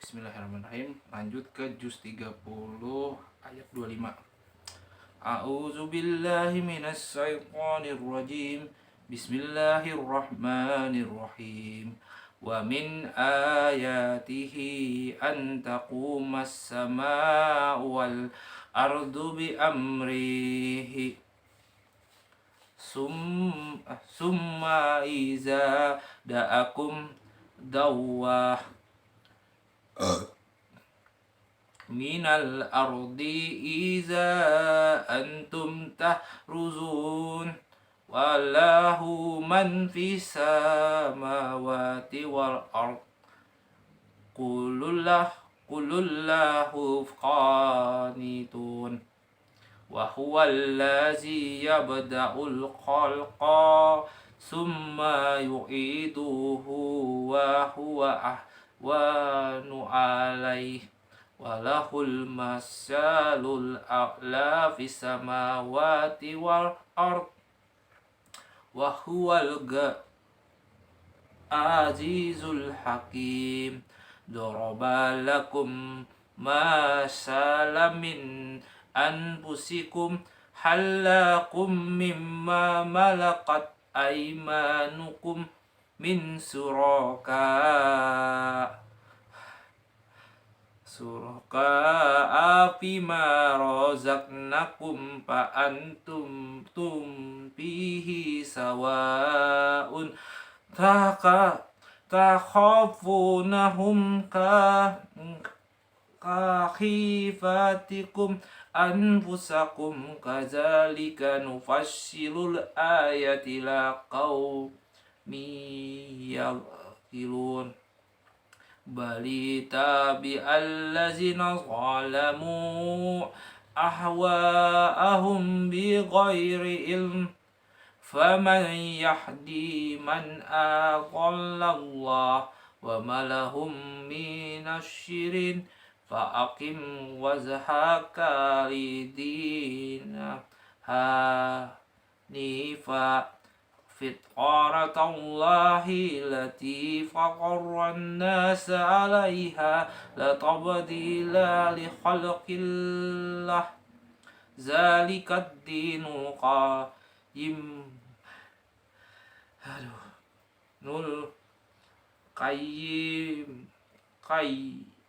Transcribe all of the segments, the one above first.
Bismillahirrahmanirrahim. Lanjut ke juz 30 ayat 25. A'udzu billahi minasy syaithanir rajim. Bismillahirrahmanirrahim. Wa min ayatihi an taqumas samaa'u wal ardu bi amrihi summa iza da'akum dawwah minal ardi iza antum tahruzun walahu man fis samawati wal ard kulullahu qanitun wa huwal ladzi yabda'ul khalqa summa yu'iduhu wa huwa ahwanu alaihi walahul masyalul a'la fis samawati wal ard wa huwal azizul hakim. Daraba lakum masalamin anfusikum halakum mimma malakat aymanukum min suraka fima razaqnakum fa antum fihi sawaun takhafunahum khifatikum anfusakum kadzalika nufasilul ayati liqaumin yaqilun. Bali tabi allazina zalamu ahwa'ahum bi ghairi ilm faman yahdi man adallallah wa malahum minasyirin fa'aqim wazhaka lidina hanifa fitratallahi lati faqarran nas 'alaiha la tabdila li khalqillah zalikad dinul qayyim nul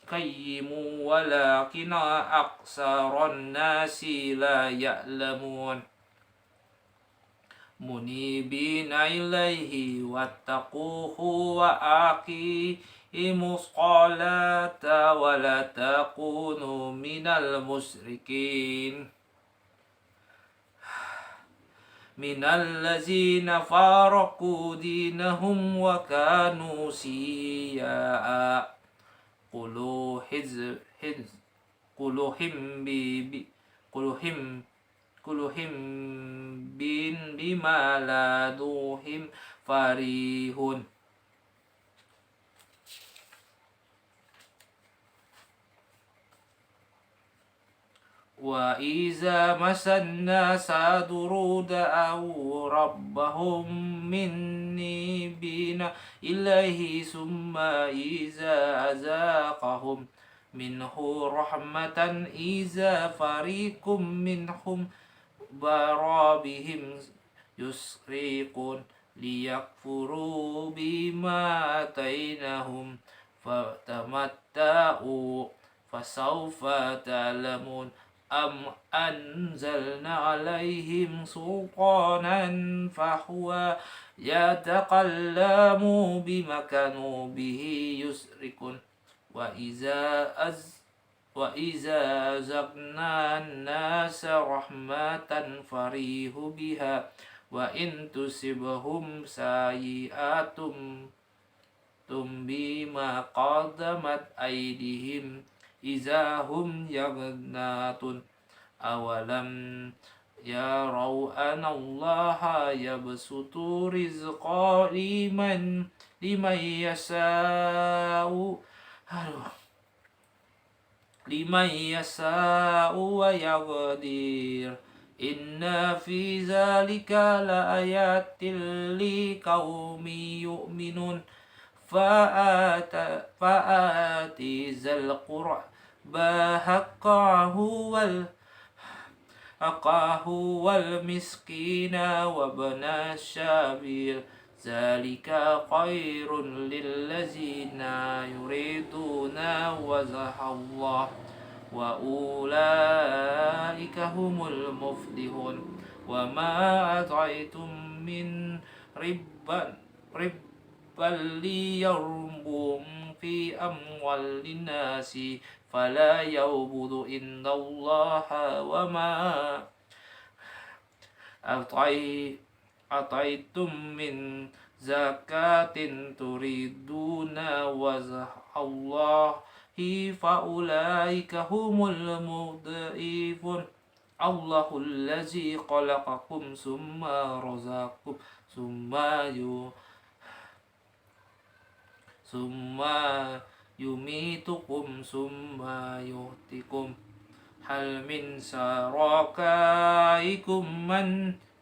qayyimu walakina aksaron nasi la ya'lamun. Munibina ilaihi wattaquhu wa aqimus sholata wa la takunu minal musyrikin minal ladzina faraqu dinahum wa kanu syi'a kuluhim bima laduhim farihun. Wa iza masanna saduru da'aw rabbahum minni bina ilaihi summa iza azaqahum minhu rahmatan iza fariqum minhum barabihim yusriqun liyakfuru bima atainahum fatamatta'u fasawfa ta'lamun. Am anzalna alaihim sultanan fahuwa yatakallamu bima kanu bihi yusrikun. Wa iza azaqna an-nasa rahmatan farihu biha wa in tusibhum sayi'atum bima qaddamat aydihim izahum yaghnatun. Awalam yarau anallaha yabsutu rizqa liman yasa'u wa yaqdir. Inna fi zalika la ayatil liqaumin yu'minun. فآت ذا القربى حقه والمسكين وابن السبيل ذلك خير للذين يريدون وجه الله وأولئك هم المفلحون وما أطعتم من ربا ليربو في أموال الناس فلا يعبد عند الله وما أطعتم من زكاة تريدون وجه الله فأولئك هم المضعفون الله الذي خلقكم ثم رزقكم ثم يميتكم ثم يحييكم هل من شركائكم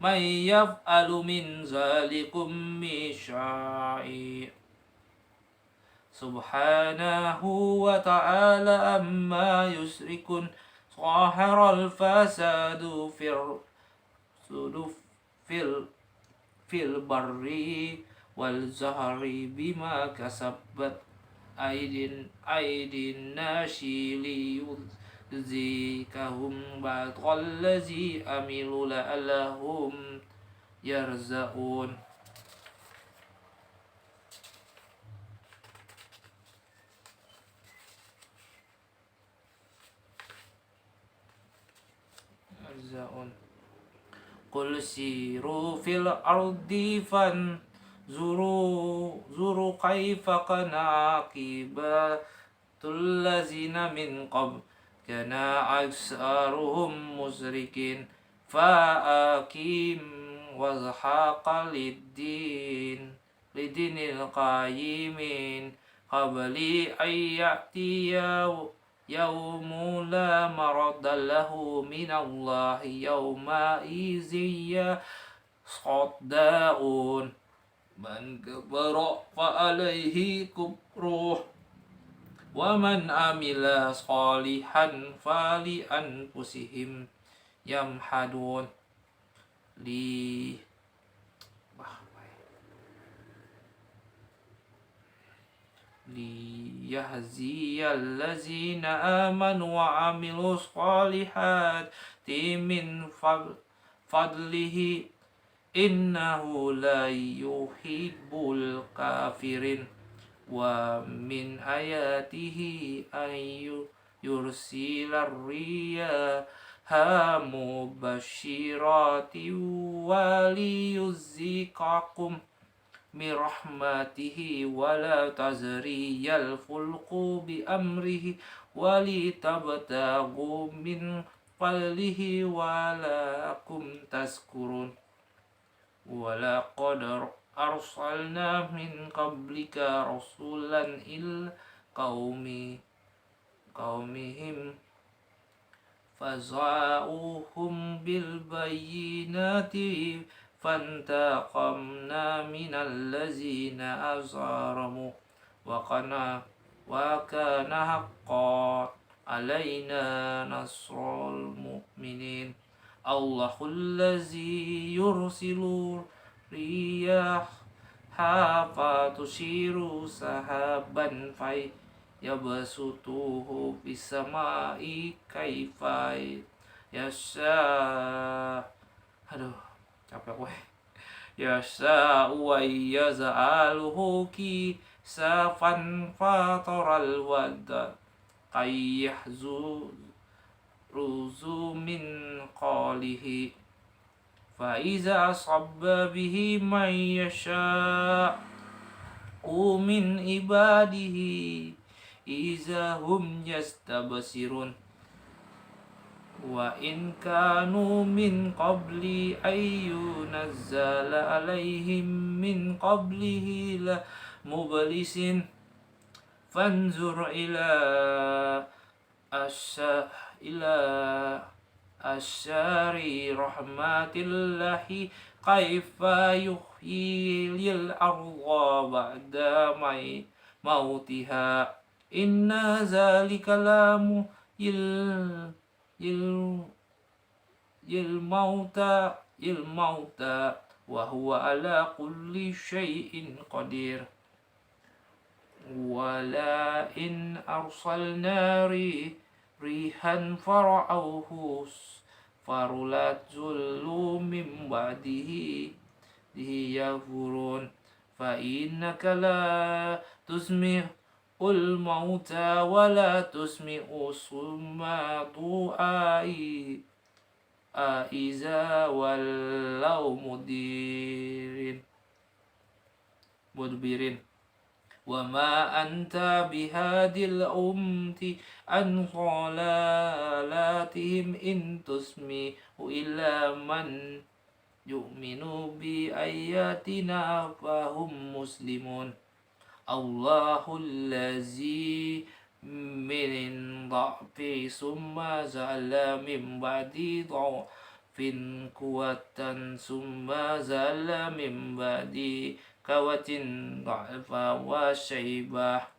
من يفعل من ذلكم من شيء سبحانه وتعالى عما يشركون ظاهر الفساد في البر والزهر بما كسبت أيدي الناس ليذيقهم بعض الذي عملوا لعلهم يرجعون. Qul siru fil ardi fanzuru kaifa kana aqibatul lazina min qabl kana aksaruhum musyrikin fa aqim wazhaqa lidinil qayyimin qabli ayyatiya yaumu la maradda lahu minallahi yauma iziyya saddaun man kabara fa alaihi kufruh wa man amila salihan fali anfusihim yamhadun liyahziyal ladzina amanu wa amilus solihati min fadlihi innahu la yuhibbul kafirin wa min ayatihi an yursilar riyaha mubashirati wa liyuzikakum mirahmatihi wala tazriyal fulqu bi amrihi wali tabtagu min fadlihi walakum taskurun wala qadar arsalna min qablika rasulan il qaumihim faza'uhum bil bayyinati fantaqamna minal ladzina azaramu wa kana haqqan alaina nasrul mu'minin Allahul ladzi yursilu riyaha fatusiru sahaban yabsutuhu bisamai kaifa yasha capek gue yasa'u wa yaz'aluhu kisafan fataral wada ruzu min qalihi fa iza sabba bihi man yasha'u min ibadihi iza hum yastabsirun wa in kanu min qabli ayyunazzala alaihim min qablihi la mublisin fanzur ila asyari rahmatillahi kaifa yuhyil arda ba'da mautiha inna zalika lamu il mauta wa huwa ala kulli syai'in qadir wala in arsalna rihan fara'auhu farulat zullu min ba'dihi yafurun fa innaka la tusmi'ul mauta wa la tusmi'u summa du'ai aiza walau mudbirin wa ma anta bihadil umti an dhalalatihim in tusmi'u illa man yu'minu bi ayatina fahum muslimun Allahul lazi min dha'fi summa za'ala min ba'di dha'fin kuwatan summa za'ala min ba'di kawatin dha'fa wa syaibah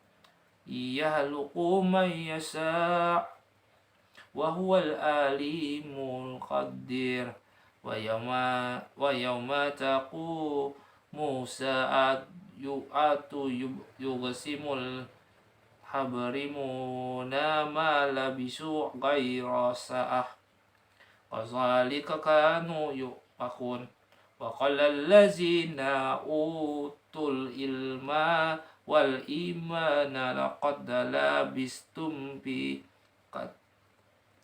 yahluqu man yasha' wa huwal alimul qadir wa yawma taqumu sa'at yughsimul habrimuna ma labisu ghaira sa'ah wazalika kanu yufakun wa qala allazina utul ilma wal imana laqad labistum fi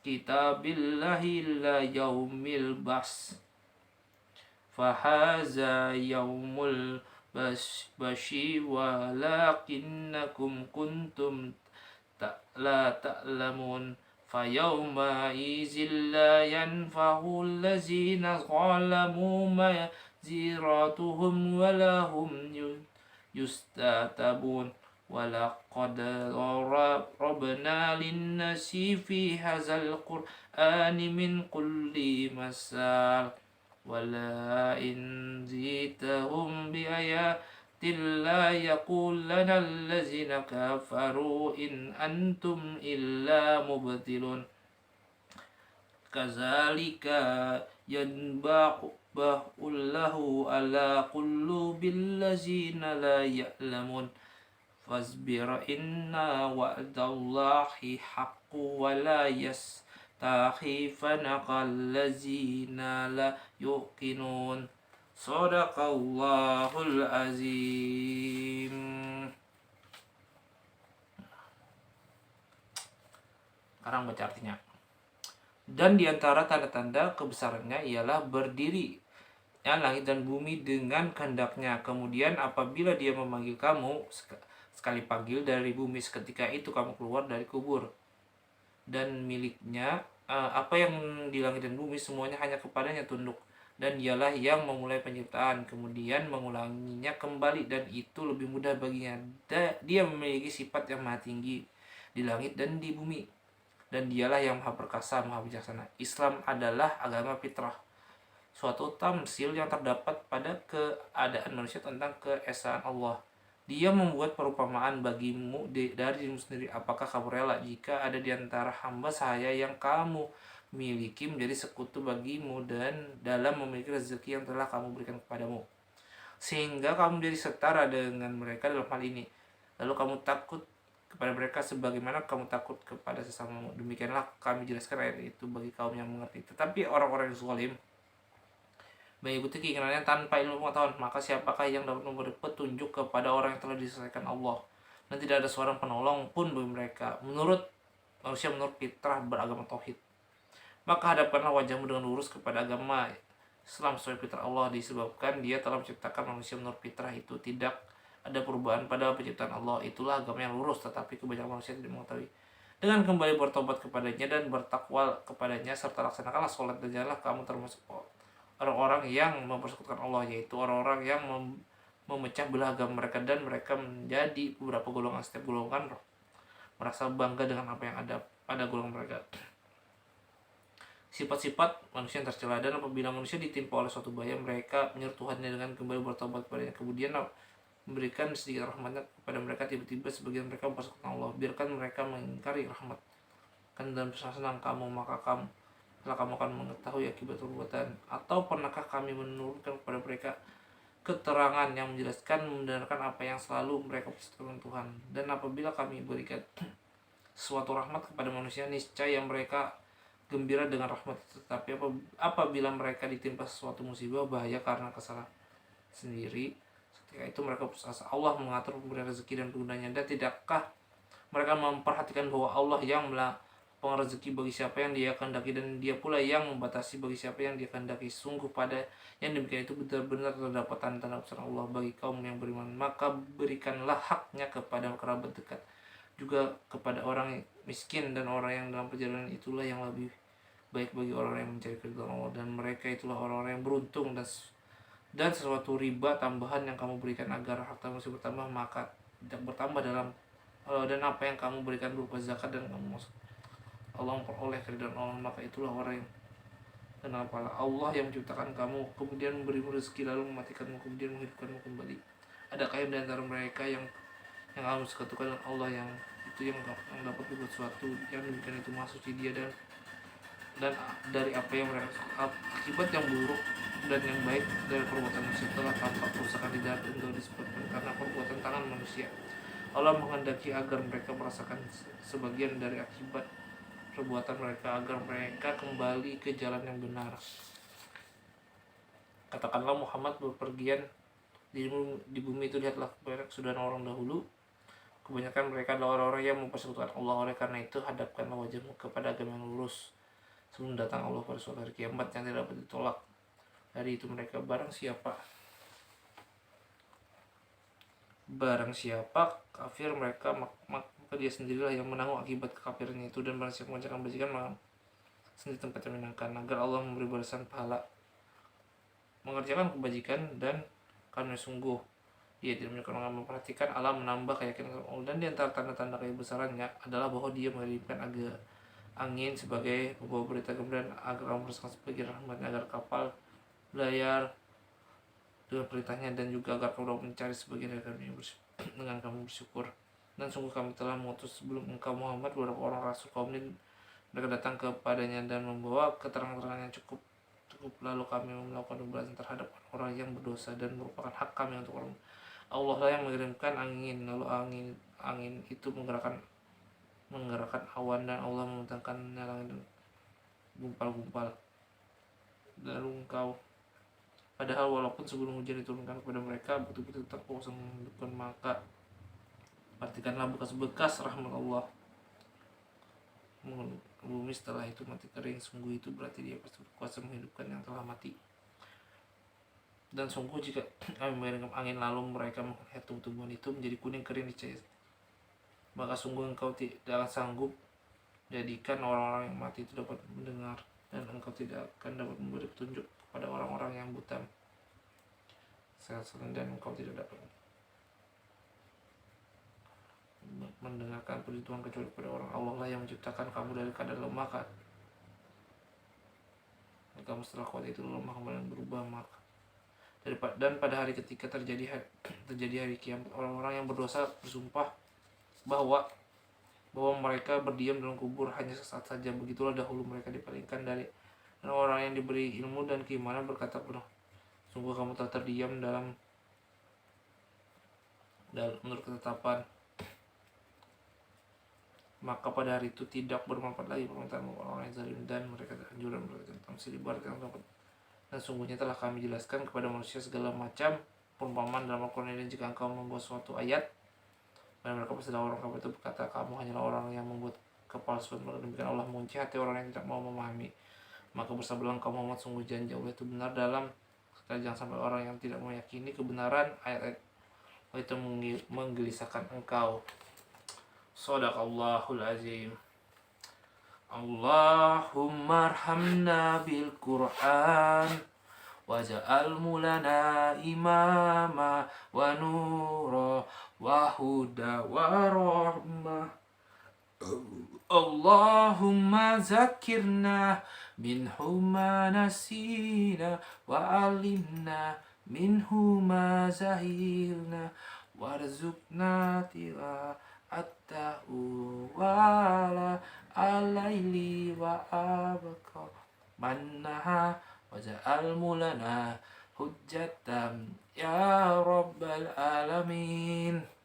kitabillahi la yaumil bas fahaza yaumul bashi walakinnakum kuntum la ta'lamun fayawma izil la yanfahu allazina zalamu ma'ziratuhum walahum yustatabun walaqad darabna linnasi fi hadzal qur'ani min kulli masal wala in zitahum bi ayatin la yaqulanna allazina kafaru in antum illa mubtilun kazalika yanba'ullahu ala qulubil ladzina la ya'lamun fasbir inna wa'dallahi haqqun wa la takhifannaka allazina la yuqinun sadaqallahul azim. Sekarang baca artinya. Dan diantara tanda-tanda kebesarannya ialah berdiri langit dan bumi dengan kehendaknya. Kemudian apabila dia memanggil kamu sekali panggil dari bumi, seketika itu kamu keluar dari kubur. Dan miliknya apa yang di langit dan bumi semuanya hanya kepadanya tunduk, dan dialah yang memulai penciptaan kemudian mengulanginya kembali, dan itu lebih mudah baginya. Dia memiliki sifat yang maha tinggi di langit dan di bumi, dan dialah yang maha perkasa, maha bijaksana. Islam adalah agama fitrah, suatu tamsil yang terdapat pada keadaan manusia tentang keesaan Allah. Dia membuat perumpamaan bagimu dari dirimu sendiri. Apakah kamu rela jika ada di antara hamba saya yang kamu miliki menjadi sekutu bagimu dan dalam memiliki rezeki yang telah kamu berikan kepadamu, sehingga kamu menjadi setara dengan mereka dalam hal ini, lalu kamu takut kepada mereka sebagaimana kamu takut kepada sesamamu. Demikianlah kami jelaskan ayat itu bagi kaum yang mengerti. Tetapi orang-orang yang zalim mengikuti keinginannya tanpa ilmu pengetahuan, maka siapakah yang dapat memberi petunjuk kepada orang yang telah diselesaikan Allah, dan tidak ada seorang penolong pun bagi mereka. Menurut fitrah beragama tauhid, maka hadapkanlah wajahmu dengan lurus kepada agama Islam sesuai fitrah Allah, disebabkan dia telah menciptakan manusia menurut fitrah itu. Tidak ada perubahan pada penciptaan Allah. Itulah agama yang lurus, tetapi kebanyakan manusia tidak mengetahui. Dengan kembali bertobat kepadanya dan bertakwa kepadanya, serta laksanakanlah sholat, dan janganlah kamu termasuk orang-orang yang mempersekutukan Allah, yaitu orang-orang yang memecah belah agama mereka, dan mereka menjadi beberapa golongan. Setiap golongan merasa bangga dengan apa yang ada pada golongan mereka. sifat-sifat manusia yang tercela. Dan apabila manusia ditimpa oleh suatu bahaya, mereka menyeru Tuhannya dengan kembali bertobat kepadanya, kemudian memberikan sedikit rahmatnya kepada mereka, tiba-tiba sebagian mereka berpasukan Allah. Biarkan mereka mengingkari rahmat kan dalam senang kamu, maka kamu akan mengetahui akibat perbuatan. Atau pernahkah kami menurunkan kepada mereka keterangan yang menjelaskan membenarkan apa yang selalu mereka persetujukan Tuhan. Dan apabila kami berikan suatu rahmat kepada manusia, niscaya mereka gembira dengan rahmat itu. Tapi apabila mereka ditimpa sesuatu musibah, bahaya karena kesalahan sendiri, ketika itu mereka putus asa. Allah mengatur pemberian rezeki dan penggunanya, dan tidakkah mereka memperhatikan bahwa Allah yang melapang rezeki bagi siapa yang dia kehendaki, dan dia pula yang membatasi bagi siapa yang dia kehendaki. Sungguh pada yang demikian itu benar-benar terdapat tanda-tanda besar Allah bagi kaum yang beriman. Maka berikanlah haknya kepada kerabat dekat, juga kepada orang miskin dan orang yang dalam perjalanan. Itulah yang lebih baik bagi orang yang mencari keridhaan Allah, dan mereka itulah orang-orang yang beruntung. Dan sesuatu riba tambahan yang kamu berikan agar harta masih bertambah, maka tidak bertambah dan apa yang kamu berikan berupa zakat dan kamu masuk Allah memperoleh keridhaan Allah, maka itulah orang yang dan apalah Allah yang menciptakan kamu, kemudian memberimu rezeki, lalu mematikanmu, kemudian menghidupkanmu kembali. Adakah yang di antara mereka yang kamu sekutukan dengan Allah, yang itu yang dapat berbuat sesuatu yang demikian itu maha suci dia dan dari apa yang mereka akibat yang buruk dan yang baik dari perbuatan manusia telah tampak kerusakan di dalam untuk disebabkan karena perbuatan tangan manusia. Allah menghendaki agar mereka merasakan sebagian dari akibat perbuatan mereka, agar mereka kembali ke jalan yang benar. Katakanlah Muhammad berpergian di bumi itu, lihatlah kesudahan orang dahulu, kebanyakan mereka adalah orang-orang yang mempersekutukan Allah. Oleh karena itu, hadapkanlah wajahmu kepada agama yang lurus sebelum datang Allah pada suatu hari kiamat yang tidak dapat ditolak. Dari itu mereka barang siapa kafir mereka, maka dia sendirilah yang menanggung akibat kekafirannya itu. Dan barang siapa mengerjakan kebajikan, maka sendiri tempat yang menyenangkan, agar Allah memberi balasan pahala mengerjakan kebajikan. Dan karena sungguh dia tidak menyukai orang memperhatikan alam, menambah keyakinan Allah. Dan di antara tanda-tanda kebesarannya adalah bahwa dia mengirimkan angin sebagai pembawa berita gembira, agar kamu merasakan sebagai rahmatnya, agar kapal berlayar dengan perintahnya, dan juga agar kamu dapat mencari sebagian dari kami dengan kamu bersyukur. Dan sungguh kami telah mengutus sebelum engkau Muhammad beberapa orang rasul kaum ini, mereka datang kepadanya dan membawa keterangan-keterangan yang cukup. Lalu kami melakukan pembalasan terhadap orang yang berdosa, dan merupakan hak kami untuk orang. Allah lah yang mengirimkan angin, lalu angin itu menggerakkan awan, dan Allah membentangkannya langit dan gumpal-gumpal. Lalu engkau, padahal walaupun sebelum hujan diturunkan kepada mereka betul-betul tak kuasa menghidupkan, maka perhatikanlah bekas-bekas rahmat Allah bumi setelah itu mati kering. Sungguh itu berarti dia pasti berkuasa menghidupkan yang telah mati. Dan sungguh jika kami mengirimkan angin lalu mereka melihat tumbuh-tumbuhan itu menjadi kuning kering dicahaya, maka sungguh engkau tidak akan sanggup jadikan orang-orang yang mati itu dapat mendengar, dan engkau tidak akan dapat memberi petunjuk kepada orang-orang yang buta dan engkau tidak dapat mendengarkan puji Tuhan kecuali kepada orang. Allah lah yang menciptakan kamu dari keadaan lemah, kamu setelah kuat itu lemah kemudian berubah. Maka dan pada hari ketika terjadi hari kiamat, orang-orang yang berdosa bersumpah bahwa mereka berdiam dalam kubur hanya sesaat saja. Begitulah dahulu mereka dipalingkan dan orang yang diberi ilmu dan keimanan berkata, sungguh kamu telah terdiam dalam menurut ketetapan, maka pada hari itu tidak bermanfaat lagi permintaan orang yang zalim, dan mereka anjuran mereka tentang silibar yang dapat. Dan sungguhnya telah kami jelaskan kepada manusia segala macam perumpamaan dalam Al-Quran ini. Jika engkau membuat suatu ayat, dan mereka pasti orang kafir itu berkata, kamu hanyalah orang yang membuat kepalsuan. Maka demikian Allah mengunci hati orang yang tidak mau memahami. Maka bersabarlah engkau Muhammad, sungguh janji Allah itu benar dalam sekali. Jangan sampai orang yang tidak meyakini kebenaran ayat-ayat itu menggelisahkan engkau. Shadaqallahul azim. Allahumma arhamna bil Qur'an waj'alhu lana imama wa nura wa huda wa rahmah. Allahumma zakirna minhu ma nasina wa alimna minhu ma zahilna warzuqna tilawatahu wala alaili wa abqa mannaha waja'al mulana hujjatam ya rabbal alamin.